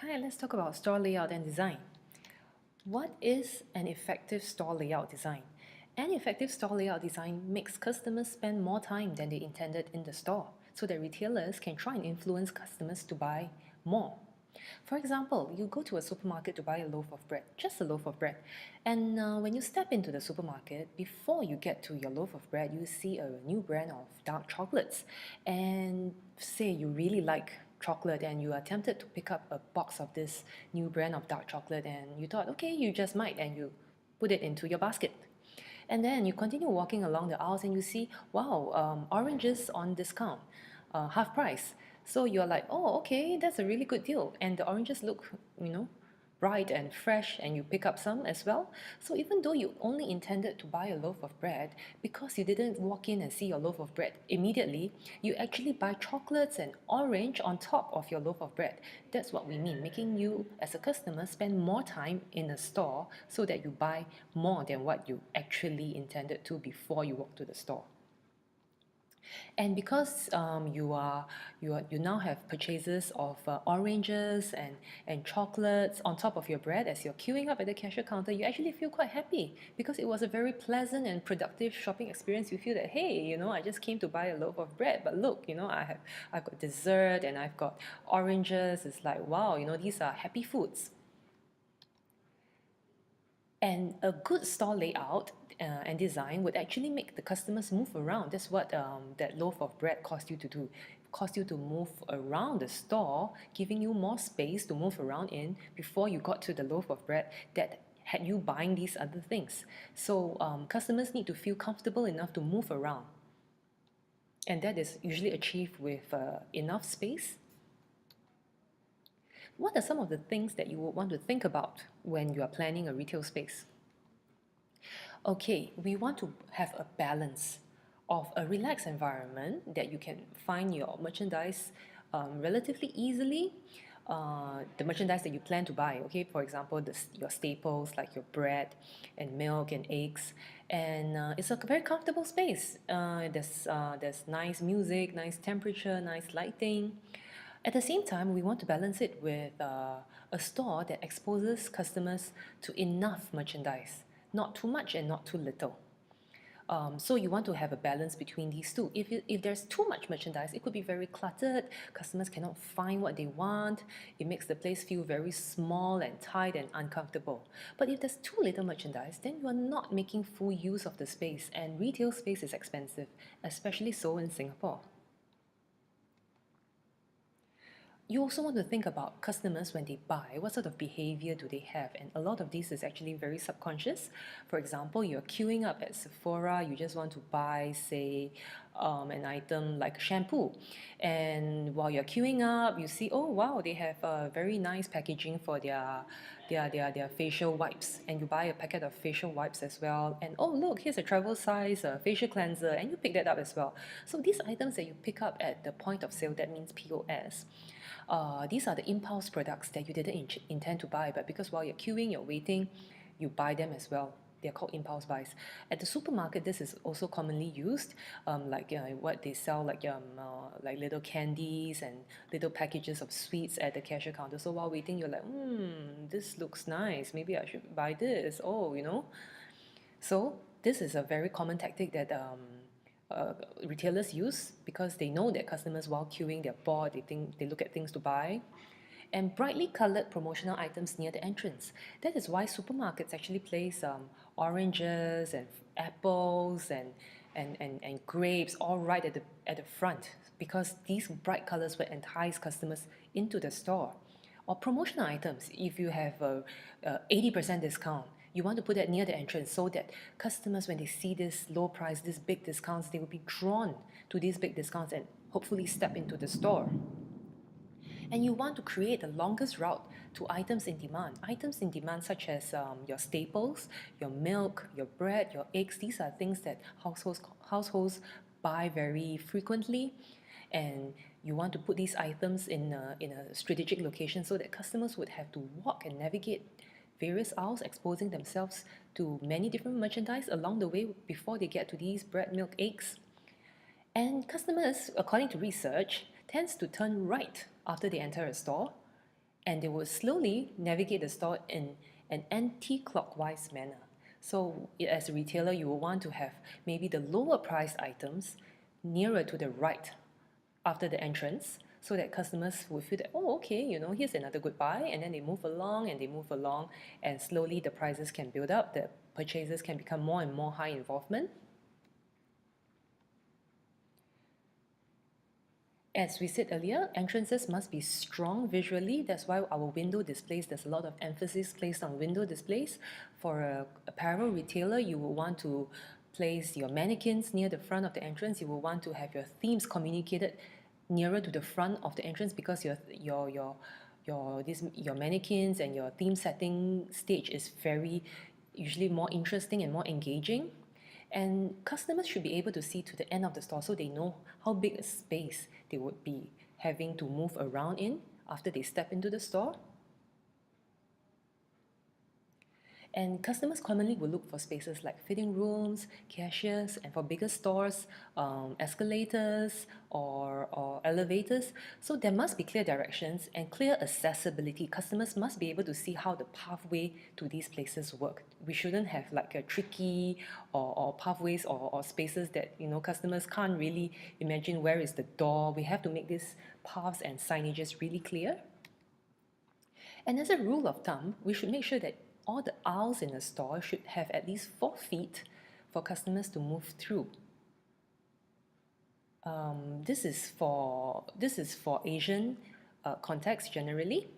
Hi, let's talk about store layout and design. What is an effective store layout design? An effective store layout design makes customers spend more time than they intended in the store so that retailers can try and influence customers to buy more. For example, you go to a supermarket to buy a loaf of bread, just a loaf of bread. And when you step into the supermarket, before you get to your loaf of bread, you see a new brand of dark chocolates. And say you really like chocolate and you are tempted to pick up a box of this new brand of dark chocolate and you thought, okay, you just might, and you put it into your basket. And then you continue walking along the aisles and you see, wow, oranges on discount, half price. So you're like, oh, okay, that's a really good deal. And the oranges look, bright and fresh, and you pick up some as well. So even though you only intended to buy a loaf of bread, because you didn't walk in and see your loaf of bread immediately, you actually buy chocolates and orange on top of your loaf of bread. That's what we mean, making you as a customer spend more time in a store so that you buy more than what you actually intended to before you walk to the store. And because you now have purchases of oranges and chocolates on top of your bread as you're queuing up at the cashier counter, you actually feel quite happy because it was a very pleasant and productive shopping experience. You feel that, hey, I just came to buy a loaf of bread, but look, I've got dessert and I've got oranges. It's like, wow, these are happy foods. And a good store layout and design would actually make the customers move around. That's what that loaf of bread cost you to do. It cost you to move around the store, giving you more space to move around in before you got to the loaf of bread that had you buying these other things. So customers need to feel comfortable enough to move around. And that is usually achieved with enough space. What are some of the things that you would want to think about when you are planning a retail space? Okay, we want to have a balance of a relaxed environment that you can find your merchandise relatively easily. The merchandise that you plan to buy, okay, for example, your staples like your bread and milk and eggs, and it's a very comfortable space. There's nice music, nice temperature, nice lighting. At the same time, we want to balance it with a store that exposes customers to enough merchandise, not too much and not too little. So you want to have a balance between these two. If there's too much merchandise, it could be very cluttered. Customers cannot find what they want. It makes the place feel very small and tight and uncomfortable. But if there's too little merchandise, then you are not making full use of the space, and retail space is expensive, especially so in Singapore. You also want to think about customers when they buy. What sort of behavior do they have? And a lot of this is actually very subconscious. For example, you're queuing up at Sephora, you just want to buy, say, an item like shampoo. And while you're queuing up, you see, oh wow, they have very nice packaging for their facial wipes. And you buy a packet of facial wipes as well. And oh look, here's a travel size facial cleanser, and you pick that up as well. So these items that you pick up at the point of sale, that means POS. These are the impulse products that you didn't intend to buy, but because while you're queuing, you're waiting, you buy them as well. They're called impulse buys. At the supermarket, this is also commonly used, like what they sell, like little candies and little packages of sweets at the cashier counter. So while waiting, you're like, this looks nice. Maybe I should buy this. Oh. So this is a very common tactic that retailers use because they know that customers, while queuing, they're bored, they look at things to buy. And brightly colored promotional items near the entrance. That is why supermarkets actually place oranges and apples and grapes all right at the front, because these bright colors will entice customers into the store. Or promotional items, if you have a 80% discount, you want to put that near the entrance so that customers, when they see this low price, these big discounts, they will be drawn to these big discounts and hopefully step into the store. And you want to create the longest route to items in demand. Items in demand such as your staples, your milk, your bread, your eggs. These are things that households buy very frequently, and you want to put these items in a strategic location so that customers would have to walk and navigate various aisles, exposing themselves to many different merchandise along the way before they get to these bread, milk, eggs. And customers, according to research, tends to turn right after they enter a store, and they will slowly navigate the store in an anti-clockwise manner. So as a retailer, you will want to have maybe the lower priced items nearer to the right after the entrance, so that customers will feel that, oh, okay, here's another good buy, and then they move along and they move along, and slowly the prices can build up, the purchases can become more and more high involvement. As we said earlier, entrances must be strong visually. That's why our window displays, there's a lot of emphasis placed on window displays. For a apparel retailer, you will want to place your mannequins near the front of the entrance. You will want to have your themes communicated nearer to the front of the entrance, because your mannequins and your theme setting stage is very usually more interesting and more engaging. And customers should be able to see to the end of the store, so they know how big a space they would be having to move around in after they step into the store. And customers commonly will look for spaces like fitting rooms, cashiers, and for bigger stores, escalators or elevators. So there must be clear directions and clear accessibility. Customers must be able to see how the pathway to these places work. We shouldn't have like a tricky or pathways or spaces that customers can't really imagine where is the door. We have to make these paths and signages really clear. And as a rule of thumb, we should make sure that all the aisles in a store should have at least 4 feet for customers to move through. This is for Asian context generally.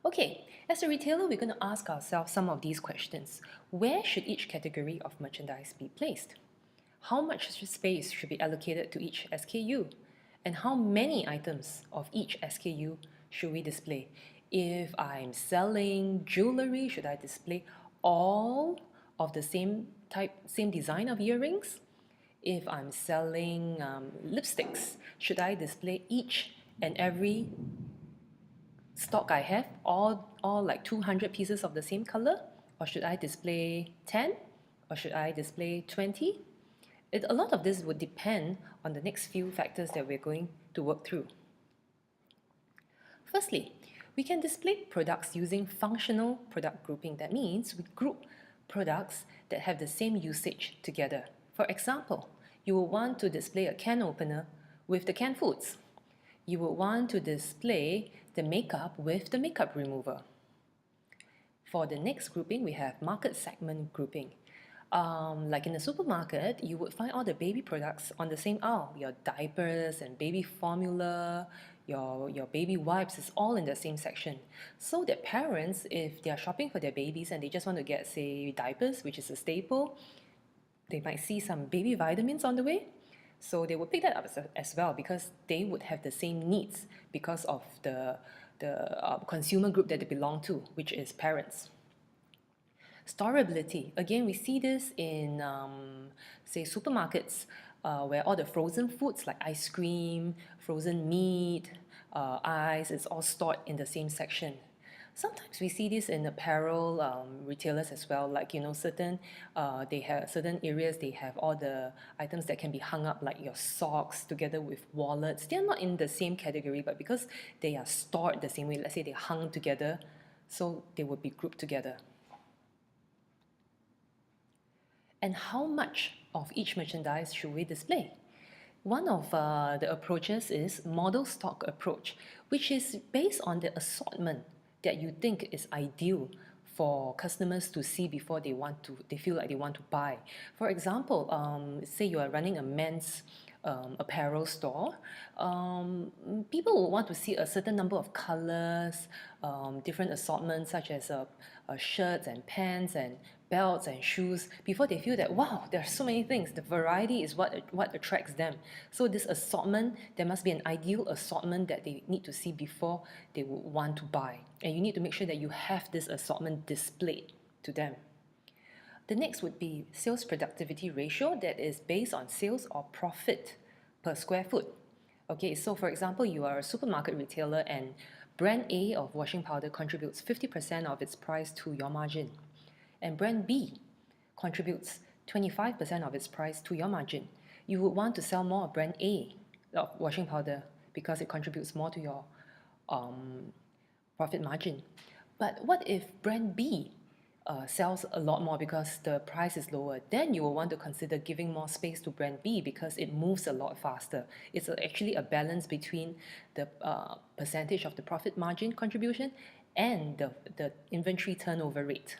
Okay, as a retailer, we're going to ask ourselves some of these questions. Where should each category of merchandise be placed? How much space should be allocated to each SKU? And how many items of each SKU should we display? If I'm selling jewelry, should I display all of the same design of earrings? If I'm selling lipsticks, should I display each and every stock I have, all like 200 pieces of the same color? Or should I display 10? Or should I display 20? A lot of this would depend on the next few factors that we're going to work through. Firstly, we can display products using functional product grouping. That means we group products that have the same usage together. For example, you will want to display a can opener with the canned foods. You will want to display the makeup with the makeup remover. For the next grouping, we have market segment grouping. Like in a supermarket, you would find all the baby products on the same aisle. Your diapers and baby formula, your baby wipes is all in the same section. So that parents, if they are shopping for their babies and they just want to get, say, diapers, which is a staple, they might see some baby vitamins on the way. So they will pick that up as well, because they would have the same needs because of the consumer group that they belong to, which is parents. Storability. Again, we see this in, say, supermarkets, where all the frozen foods like ice cream, frozen meat, ice, is all stored in the same section. Sometimes we see this in apparel retailers as well, like they have certain areas, they have all the items that can be hung up, like your socks together with wallets. They are not in the same category, but because they are stored the same way, let's say they hung together, so they will be grouped together. And how much of each merchandise should we display? One of the approaches is model stock approach, which is based on the assortment that you think is ideal for customers to see before they feel like they want to buy. For example, say you are running a men's apparel store, people will want to see a certain number of colors, different assortments such as shirts and pants and belts and shoes, before they feel that, wow, there are so many things. The variety is what attracts them. So this assortment, there must be an ideal assortment that they need to see before they would want to buy. And you need to make sure that you have this assortment displayed to them. The next would be sales productivity ratio, that is based on sales or profit per square foot. Okay, so for example, you are a supermarket retailer and brand A of washing powder contributes 50% of its price to your margin, and brand B contributes 25% of its price to your margin. You would want to sell more of brand A of washing powder because it contributes more to your profit margin. But what if brand B sells a lot more because the price is lower? Then you will want to consider giving more space to brand B because it moves a lot faster. It's actually a balance between the percentage of the profit margin contribution and the inventory turnover rate.